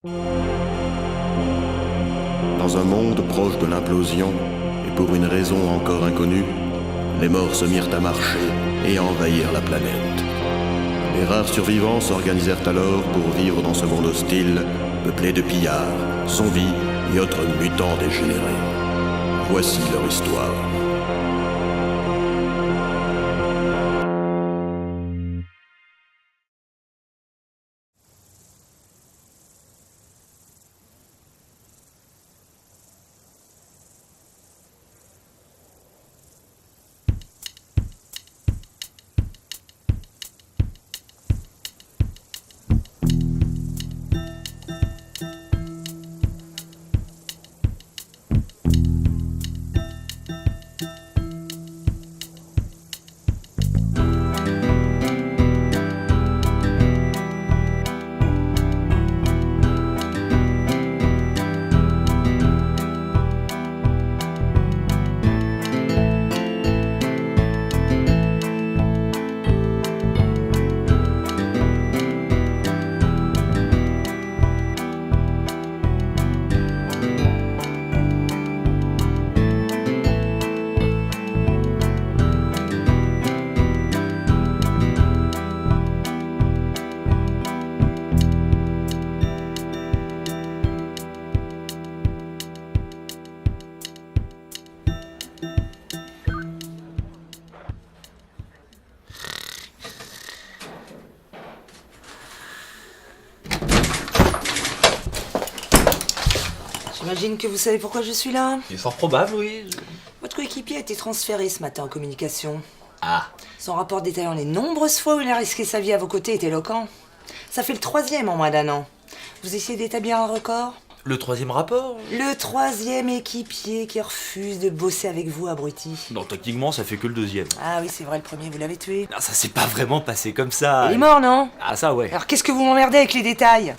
Dans un monde proche de l'implosion, et pour une raison encore inconnue, les morts se mirent à marcher et à envahir la planète. Les rares survivants s'organisèrent alors pour vivre dans ce monde hostile, peuplé de pillards, zombies et autres mutants dégénérés. Voici leur histoire. J'imagine que vous savez pourquoi je suis là. C'est fort probable, oui. Votre coéquipier a été transféré ce matin en communication. Ah. Son rapport détaillant les nombreuses fois où il a risqué sa vie à vos côtés est éloquent. Ça fait le 3e en moins d'1 an. Vous essayez d'établir un record ? Le 3e rapport ? Le 3e équipier qui refuse de bosser avec vous, abruti. Non, techniquement, ça fait que le 2e. Ah oui, c'est vrai, le premier, vous l'avez tué. Non, ça s'est pas vraiment passé comme ça. Il est mort, non ? Ah, ça, ouais. Alors qu'est-ce que vous m'emmerdez avec les détails ?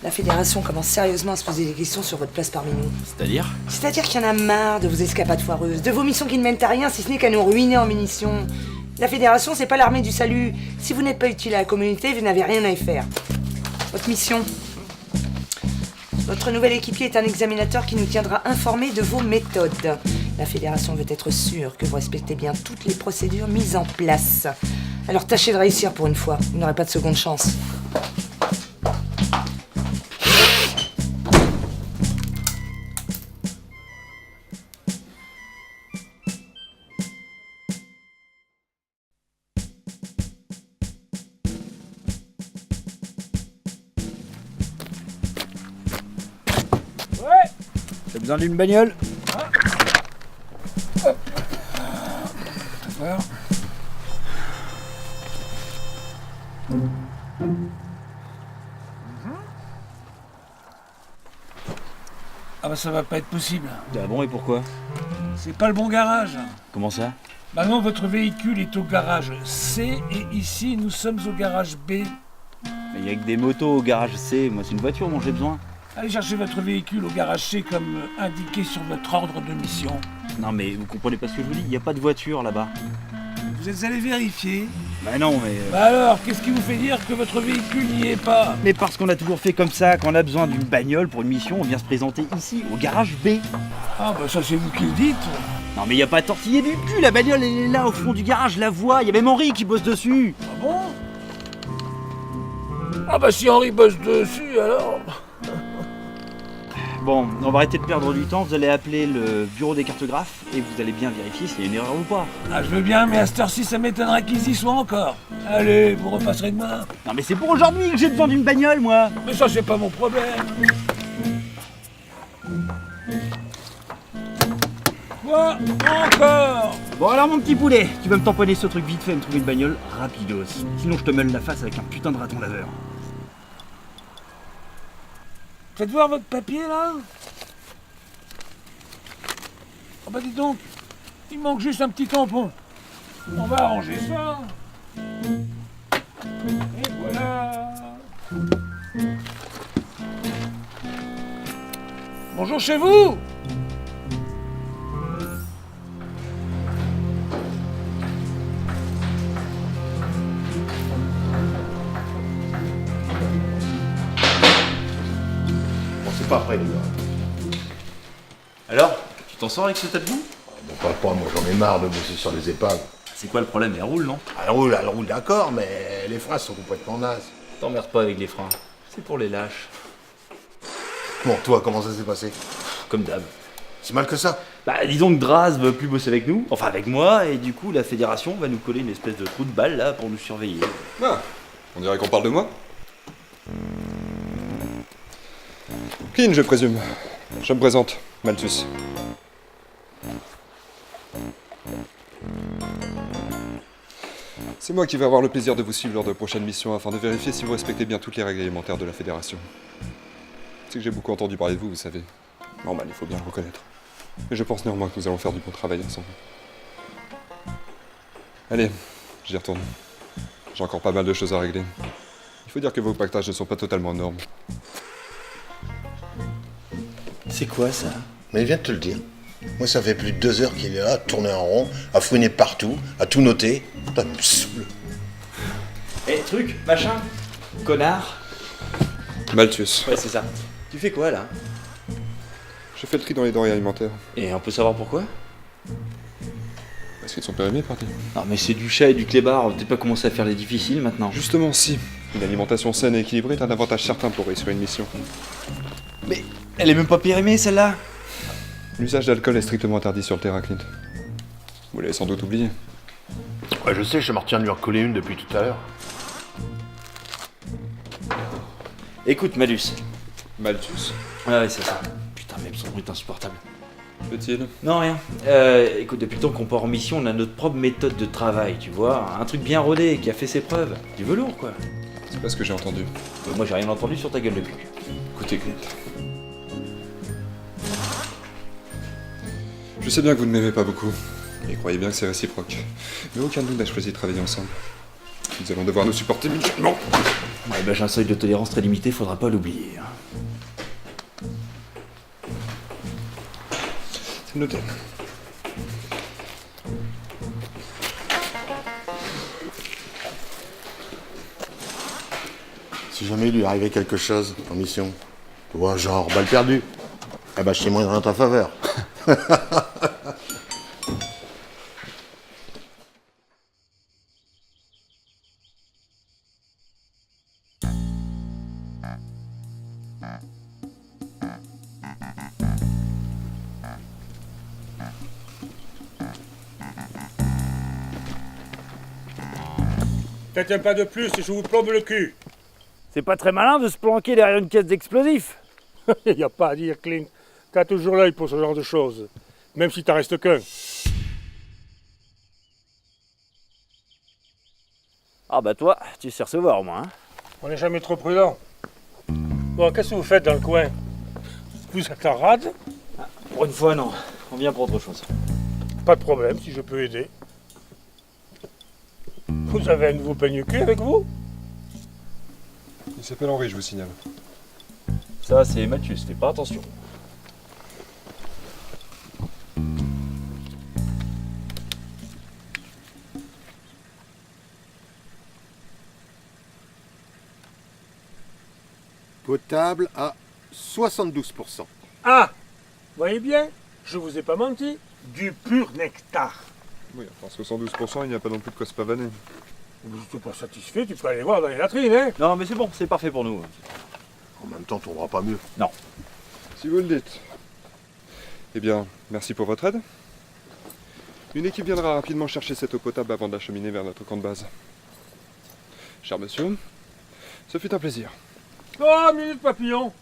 La fédération commence sérieusement à se poser des questions sur votre place parmi nous. C'est-à-dire ? C'est-à-dire qu'il y en a marre de vos escapades foireuses, de vos missions qui ne mènent à rien si ce n'est qu'à nous ruiner en munitions. La fédération, c'est pas l'armée du salut. Si vous n'êtes pas utile à la communauté, vous n'avez rien à y faire. Votre mission. Votre nouvel équipier est un examinateur qui nous tiendra informés de vos méthodes. La fédération veut être sûre que vous respectez bien toutes les procédures mises en place. Alors tâchez de réussir pour une fois. Vous n'aurez pas de seconde chance. T'as besoin d'une bagnole ? Hop. Ah bah ça va pas être possible. Ah bon, et pourquoi ? C'est pas le bon garage. Comment ça ? Bah non, votre véhicule est au garage C et ici nous sommes au garage B. Il y a que des motos au garage C, moi c'est une voiture dont j'ai besoin. Allez chercher votre véhicule au garage C comme indiqué sur votre ordre de mission. Non mais vous comprenez pas ce que je vous dis, il n'y a pas de voiture là-bas. Vous êtes allé vérifier ? Bah non mais... Bah alors, qu'est-ce qui vous fait dire que votre véhicule n'y est pas ? Mais parce qu'on a toujours fait comme ça, quand on a besoin d'une bagnole pour une mission, on vient se présenter ici, au garage B. Ah bah ça c'est vous qui le dites. Non mais il n'y a pas à tortiller du cul, la bagnole elle est là au fond du garage, je la vois, il y a même Henri qui bosse dessus. Ah bon ? Ah bah si Henri bosse dessus alors... Bon, on va arrêter de perdre du temps, vous allez appeler le bureau des cartographes et vous allez bien vérifier s'il y a une erreur ou pas. Ah je veux bien, mais à cette heure-ci ça m'étonnerait qu'ils y soient encore. Allez, vous repasserez demain. Non mais c'est pour aujourd'hui que j'ai besoin d'une bagnole moi. Mais ça c'est pas mon problème. Quoi ? Encore ? Bon alors mon petit poulet, tu vas me tamponner ce truc vite fait et me trouver une bagnole rapidos. Sinon je te meule la face avec un putain de raton laveur. Faites voir votre papier là. Oh bah dis donc, il manque juste un petit tampon. On va arranger ça. Et voilà. Bonjour chez vous. C'est pas prêt, les gars. Alors, tu t'en sors avec ce tas de boue? Bon, pas, moi j'en ai marre de bosser sur les épaves. C'est quoi le problème? Elle roule, non? Elle roule d'accord, mais les freins sont complètement nazes. T'emmerdes pas avec les freins. C'est pour les lâches. Bon, toi, comment ça s'est passé? Comme d'hab. C'est mal que ça? Bah, disons que Draz veut plus bosser avec nous, enfin avec moi, et du coup, la fédération va nous coller une espèce de trou de balle là pour nous surveiller. Ah, on dirait qu'on parle de moi. Clean, je présume. Je me présente, Malthus. C'est moi qui vais avoir le plaisir de vous suivre lors de prochaines missions afin de vérifier si vous respectez bien toutes les règles élémentaires de la Fédération. C'est que j'ai beaucoup entendu parler de vous, vous savez. Normal, il faut bien le reconnaître. Mais je pense néanmoins que nous allons faire du bon travail ensemble. Allez, j'y retourne. J'ai encore pas mal de choses à régler. Il faut dire que vos pactages ne sont pas totalement en normes. C'est quoi ça? Mais il vient de te le dire. Moi, ça fait plus de 2 heures qu'il est là, à tourner en rond, à fouiner partout, à tout noter. Ça me saoule. Eh, truc, machin, connard. Malthus. Ouais, c'est ça. Tu fais quoi là? Je fais le tri dans les denrées alimentaires. Et on peut savoir pourquoi? Est-ce qu'ils sont périmés, parti? Non mais c'est du chat et du clébard, t'es pas commencé à faire les difficiles maintenant. Justement, si. Une alimentation saine et équilibrée est un avantage certain pour réussir une mission. Mais elle est même pas périmée celle-là. L'usage d'alcool est strictement interdit sur le terrain, Clint. Vous l'avez sans doute oublié. Ouais, je sais, je me retiens de lui recoller une depuis tout à l'heure. Écoute Malus. Malthus. Ah ouais c'est ça. Putain même son bruit est insupportable. Fait-il? Non rien. Écoute, depuis le temps qu'on part en mission, on a notre propre méthode de travail, tu vois. Un truc bien rodé, qui a fait ses preuves. Du velours quoi. C'est pas ce que j'ai entendu. Moi j'ai rien entendu sur ta gueule de cul. Écoutez, Clint. Je sais bien que vous ne m'aimez pas beaucoup, et croyez bien que c'est réciproque. Mais aucun de nous n'a choisi de travailler ensemble. Nous allons devoir nous supporter mutuellement. Ouais bah j'ai un seuil de tolérance très limité, faudra pas l'oublier. Hein. C'est noté. Si jamais il lui arrivait quelque chose en mission, tu vois, genre balle perdue, eh ben je témoignerai en ta faveur. Faites un pas de plus et je vous plombe le cul. C'est pas très malin de se planquer derrière une caisse d'explosifs. Il n'y a pas à dire, Clint. T'as toujours l'œil pour ce genre de choses. Même si t'en restes qu'un. Ah bah toi, tu sais recevoir au moins. Hein. On n'est jamais trop prudent. Bon, qu'est-ce que vous faites dans le coin? Vous êtes en rade? Pour une fois non, on vient pour autre chose. Pas de problème, si je peux aider. Vous avez un nouveau peigne cul avec vous? Il s'appelle Henri, je vous signale. Ça c'est Mathieu, fais pas attention. Potable à 72%. Ah! Voyez bien, je vous ai pas menti. Du pur nectar. Oui, enfin 72%, il n'y a pas non plus de quoi se pavaner. Si tu n'es pas satisfait, tu peux aller voir dans les latrines, hein? Non mais c'est bon, c'est parfait pour nous. En même temps, tu trouveras pas mieux. Si vous le dites. Eh bien, merci pour votre aide. Une équipe viendra rapidement chercher cette eau potable avant de l'acheminer vers notre camp de base. Cher monsieur, ce fut un plaisir. Oh, minute papillon!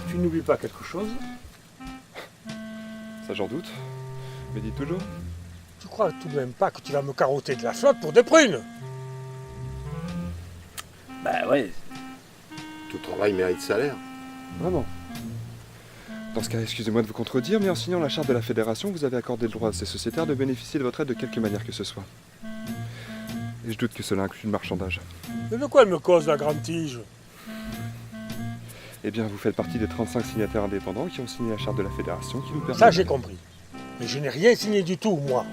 Tu n'oublies pas quelque chose? Ça j'en doute. Mais dites toujours. Tu crois tout de même pas que tu vas me carotter de la flotte pour des prunes? Bah ouais. Tout travail mérite salaire. Vraiment. Dans ce cas, excusez-moi de vous contredire, mais en signant la charte de la Fédération, vous avez accordé le droit à ces sociétaires de bénéficier de votre aide de quelque manière que ce soit. Et je doute que cela inclue le marchandage. Mais de quoi elle me cause la grande tige? Eh bien, vous faites partie des 35 signataires indépendants qui ont signé la charte de la Fédération qui nous permet... Ça, j'ai compris. Mais je n'ai rien signé du tout, moi.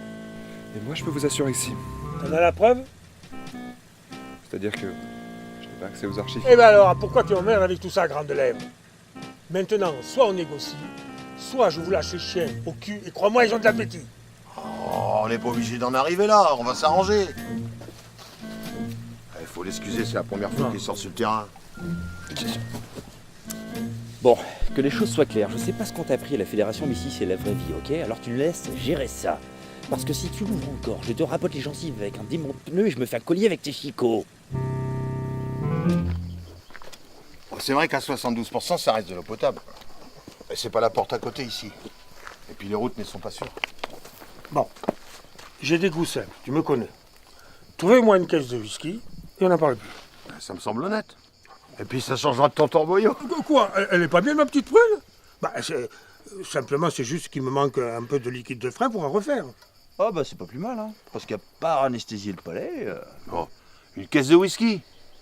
Et moi, je peux vous assurer que si. T'en as la preuve? C'est-à-dire que je n'ai pas accès aux archives. Eh ben alors, pourquoi tu emmerdes avec tout ça, grande lèvre? Maintenant, soit on négocie, soit je vous lâche les chiens au cul, et crois-moi, ils ont de l'appétit. Oh, on n'est pas obligé d'en arriver là, on va s'arranger. Il faut l'excuser, c'est la première fois qu'il sort sur le terrain. Bon, que les choses soient claires, je sais pas ce qu'on t'a appris à la fédération, mais ici c'est la vraie vie, ok? Alors tu laisses gérer ça. Parce que si tu l'ouvres encore, je te rabote les gencives avec un démon de pneu et je me fais un collier avec tes chicots. C'est vrai qu'à 72%, ça reste de l'eau potable. Et c'est pas la porte à côté ici. Et puis les routes ne sont pas sûres. Bon, j'ai des goûts simples, tu me connais. Trouvez-moi une caisse de whisky, et on n'en parle plus. Ça me semble honnête. Et puis ça changera de tonton Boyau. Quoi? Elle est pas bien, ma petite prune? Simplement, c'est juste qu'il me manque un peu de liquide de frein pour en refaire. Ah bah c'est pas plus mal, hein. Parce qu'à part anesthésier le palais... Bon, une caisse de whisky,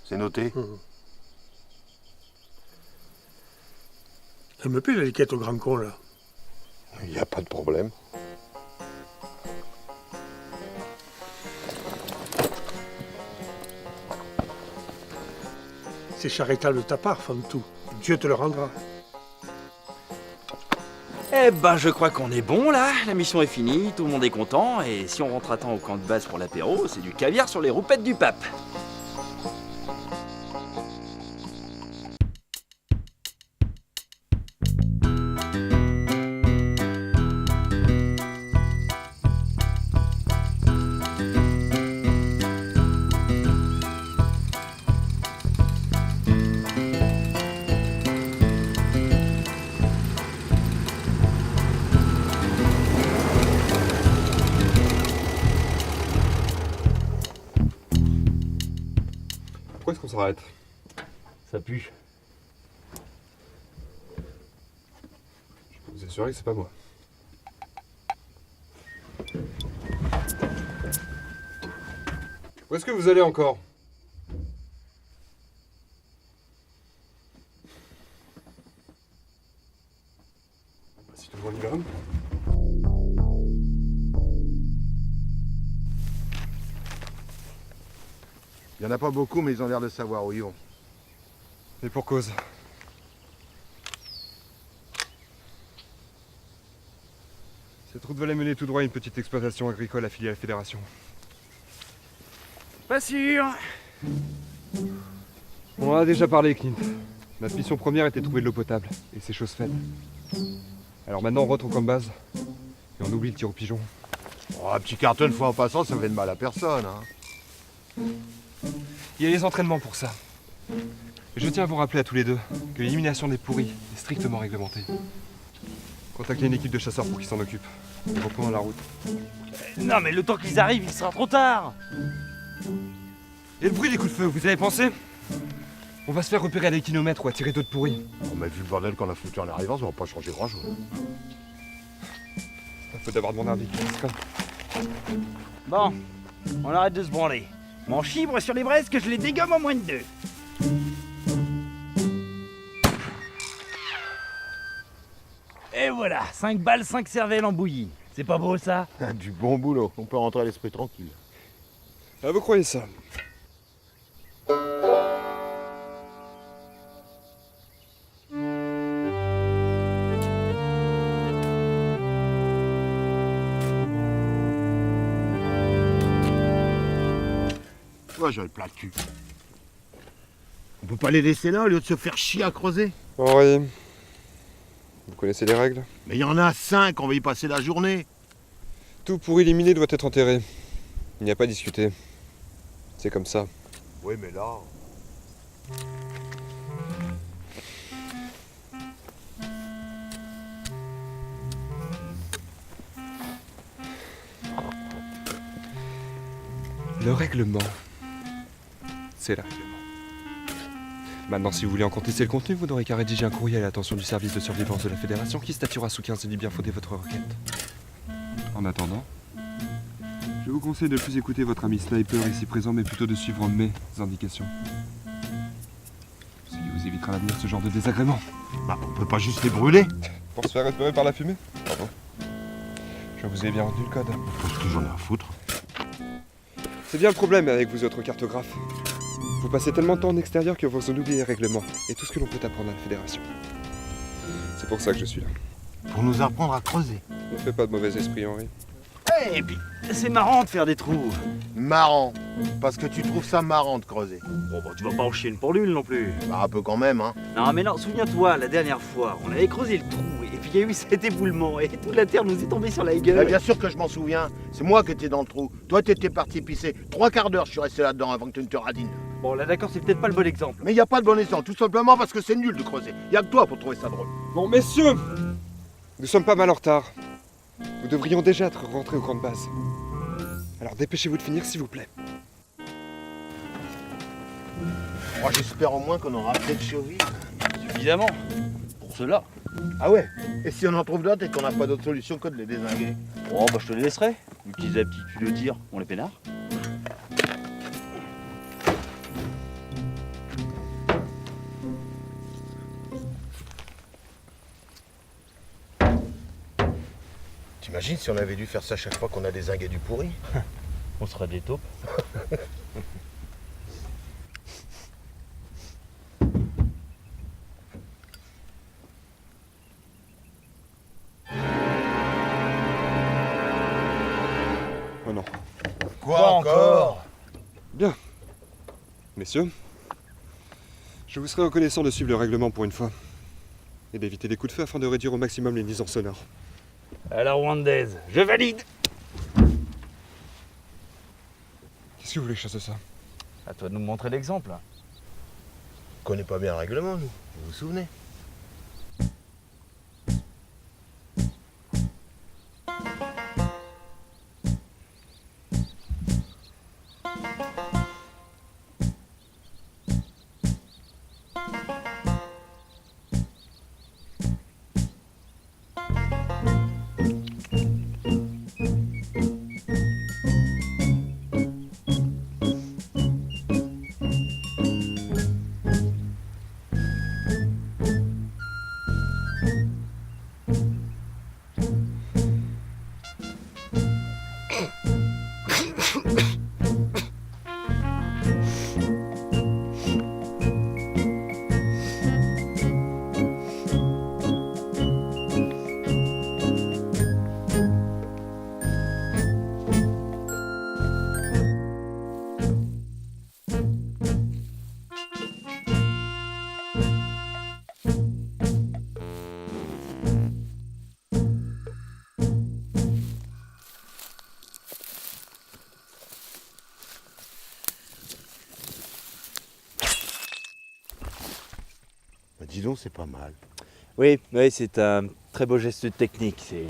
c'est noté. Elle me plaît l'étiquette au grand con, là. Il n'y a pas de problème. C'est charitable de ta part, Fantou. Dieu te le rendra. Eh ben je crois qu'on est bon là, la mission est finie, tout le monde est content, et si on rentre à temps au camp de base pour l'apéro, c'est du caviar sur les roupettes du pape. Pourquoi est-ce qu'on s'arrête? Ça pue. Je peux vous assurer que c'est pas moi. Où est-ce que vous allez encore? Si tout le monde y va. Il n'y en a pas beaucoup, mais ils ont l'air de savoir où ils vont. Et pour cause. Cette route va la mener tout droit à une petite exploitation agricole affiliée à la Fédération. Pas sûr. On en a déjà parlé, Clint. Notre mission première était de trouver de l'eau potable, et c'est chose faite. Alors maintenant on rentre au camp de base, et on oublie le tir au pigeon. Oh, un petit carton une fois en passant, ça fait de mal à personne. Hein. Il y a les entraînements pour ça. Et je tiens à vous rappeler à tous les deux que l'élimination des pourris est strictement réglementée. Contactez une équipe de chasseurs pour qu'ils s'en occupent. Et reprenons la route. Non mais le temps qu'ils arrivent, il sera trop tard. Et le bruit des coups de feu, vous avez pensé? On va se faire repérer à des kilomètres ou à tirer d'autres pourris. Oh, mais vu le bordel qu'on a foutu en arrivant, ça va pas changer grand-chose. Il faut d'abord demander un véhicule discret. Bon, on arrête de se branler. Mon chibre sur les braises que je les dégomme en moins de 2. Et voilà, 5 balles, 5 cervelles en bouillie. C'est pas beau ça? Du bon boulot, on peut rentrer à l'esprit tranquille. Ah, vous croyez ça? Ouais, j'aurais le plat de cul. On peut pas les laisser là au lieu de se faire chier à creuser. Oui. Vous connaissez les règles? Mais il y en a 5, on va y passer la journée. Tout pour éliminer doit être enterré. Il n'y a pas à discuter. C'est comme ça. Oui, mais là... Le règlement, c'est le règlement. Maintenant, si vous voulez en contester le contenu, vous n'aurez qu'à rédiger un courrier à l'attention du service de surveillance de la Fédération qui statuera sous 15 et dit bien fonder votre requête. En attendant, je vous conseille de ne plus écouter votre ami sniper ici présent, mais plutôt de suivre mes indications. Ce qui vous évitera à l'avenir ce genre de désagréments. Bah, on peut pas juste les brûler. Pour se faire repérer par la fumée? Pardon. Je vous ai bien retenu le code. Parce que j'en ai à foutre. C'est bien le problème avec vous autres cartographes. Vous passez tellement de temps en extérieur que vous en oubliez les règlements et tout ce que l'on peut apprendre à la Fédération. C'est pour ça que je suis là. Pour nous apprendre à creuser. Ne fais pas de mauvais esprit, Henri. Et puis, c'est marrant de faire des trous. Marrant. Parce que tu trouves ça marrant de creuser. Bon, bah, tu vas pas en chier une pour l'une non plus. Bah un peu quand même, hein. Non, mais non, souviens-toi, la dernière fois, on avait creusé le trou, et puis il y a eu cet éboulement, et toute la terre nous est tombée sur la Bah, gueule. bien sûr que je m'en souviens. C'est moi qui étais dans le trou. Toi, t'étais parti pisser. 3/4 d'heure, je suis resté là-dedans avant que tu ne te radines. Bon, là d'accord, c'est peut-être pas le bon exemple. Mais il n'y a pas de bon exemple, tout simplement parce que c'est nul de creuser. Il n'y a que toi pour trouver ça drôle. Bon, messieurs, nous sommes pas mal en retard. Nous devrions déjà être rentrés au camp de base. Alors dépêchez-vous de finir, s'il vous plaît. Oh, j'espère au moins qu'on aura peut-être chauvi. Suffisamment. Pour cela. Ah ouais. Et si on en trouve d'autres et qu'on n'a pas d'autre solution que de les dézinguer? Oh, bah je te les laisserai. Vu qu'ils aient l'aptitude de tir, on les peinard. T'imagines si on avait dû faire ça chaque fois qu'on a dézingué du pourri? On serait des taupes. Oh non. Quoi encore? Bien. Messieurs, je vous serais reconnaissant de suivre le règlement pour une fois. Et d'éviter les coups de feu afin de réduire au maximum les nuisances sonores. À la rwandaise, je valide. Qu'est-ce que vous voulez que je fasse de ça? À toi de nous montrer l'exemple. On connaît pas bien le règlement, nous. Vous vous souvenez? Bah, dis donc, c'est pas mal. Oui, c'est un très beau geste technique. C'est...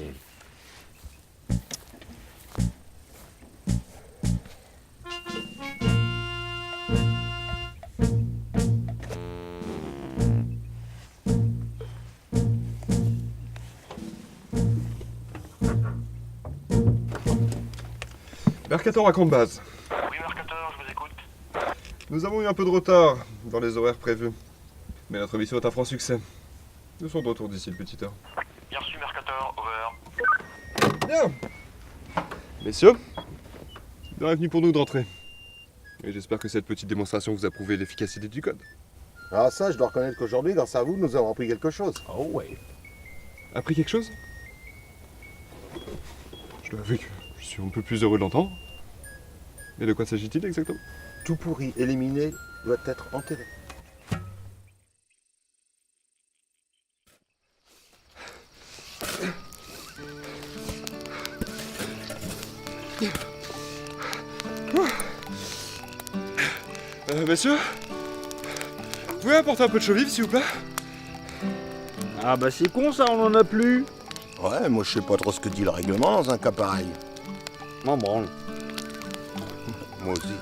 Mercator à camp de base. Oui, Mercator, je vous écoute. Nous avons eu un peu de retard dans les horaires prévus. Mais notre mission est un franc succès. Nous sommes de retour d'ici une petite heure. Bien reçu, Mercator, over. Bien. Messieurs, l'heure est venue pour nous de rentrer. Et j'espère que cette petite démonstration vous a prouvé l'efficacité du code. Ah ça, je dois reconnaître qu'aujourd'hui, grâce à vous, nous avons appris quelque chose. Oh ouais. Appris quelque chose? Je dois avouer que je suis un peu plus heureux de l'entendre. Mais de quoi s'agit-il exactement? Tout pourri éliminé doit être enterré. Messieurs, vous pouvez apporter un peu de chaux vive, s'il vous plaît? Ah bah c'est con ça, on en a plus. Ouais, moi je sais pas trop ce que dit le règlement dans un cas pareil. M'en branle. Moi aussi.